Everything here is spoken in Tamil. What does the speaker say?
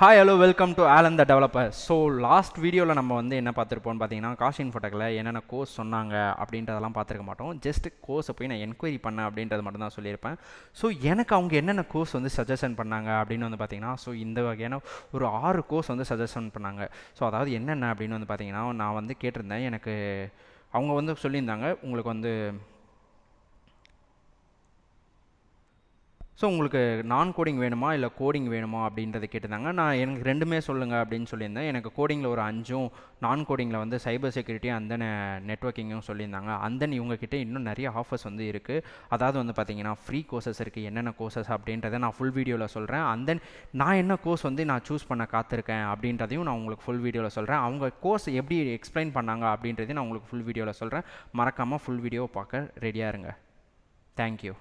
Hi hello welcome to Alan the developer. So last வீடியோவில் நம்ம வந்து என்ன பார்த்துருப்போம்னு பார்த்தீங்கன்னா, காஷ் இன்ஃபோடெக்கில் என்னென்ன கோர்ஸ் சொன்னாங்க அப்படின்றதெல்லாம் பார்த்துருக்க மாட்டோம். ஜஸ்ட் கோர்ஸை போய் நான் என்கொயரி பண்ணேன் அப்படின்றது மட்டும் தான் சொல்லியிருப்பேன். ஸோ எனக்கு அவங்க என்னென்ன கோர்ஸ் வந்து சஜஷன் பண்ணாங்க அப்படின்னு வந்து பார்த்தீங்கன்னா, ஸோ இந்த வகையான ஒரு 6 கோர்ஸ் வந்து சஜஷன் பண்ணாங்க. ஸோ அதாவது என்னென்ன அப்படின்னு வந்து பார்த்தீங்கன்னா, நான் வந்து கேட்டிருந்தேன். எனக்கு அவங்க வந்து சொல்லியிருந்தாங்க, உங்களுக்கு வந்து ஸோ உங்களுக்கு நான் கோடிங் வேணுமா இல்லை கோடிங் வேணுமா அப்படின்றத கேட்டிருந்தாங்க. நான் எனக்கு ரெண்டுமே சொல்லுங்கள் அப்படின்னு சொல்லியிருந்தேன். எனக்கு கோடிங்கில் ஒரு 5ம், நான் கோடிங்கில் வந்து சைபர் செக்யூரிட்டி அந்த நெட்ஒர்க்கிங்கும் சொல்லியிருந்தாங்க. அந்த இவங்ககிட்ட இன்னும் நிறைய ஆஃபர்ஸ் வந்து இருக்குது. அதாவது வந்து பார்த்தீங்கன்னா ஃப்ரீ கோர்சஸ் இருக்குது. என்னென்ன கோர்சஸ் அப்படின்றத நான் ஃபுல் வீடியோவில் சொல்கிறேன். அந்த நான் என்ன கோர்ஸ் வந்து நான் சூஸ் பண்ண காத்திருக்கேன் அப்படின்றதையும் நான் உங்களுக்கு ஃபுல் வீடியோவில் சொல்கிறேன். அவங்க கோர்ஸ் எப்படி எக்ஸ்பிளைன் பண்ணாங்க அப்படின்றதையும் நான் உங்களுக்கு ஃபுல் வீடியோவில் சொல்கிறேன். மறக்காமல் ஃபுல் வீடியோவை பார்க்க ரெடியாக இருங்க. தேங்க்யூ.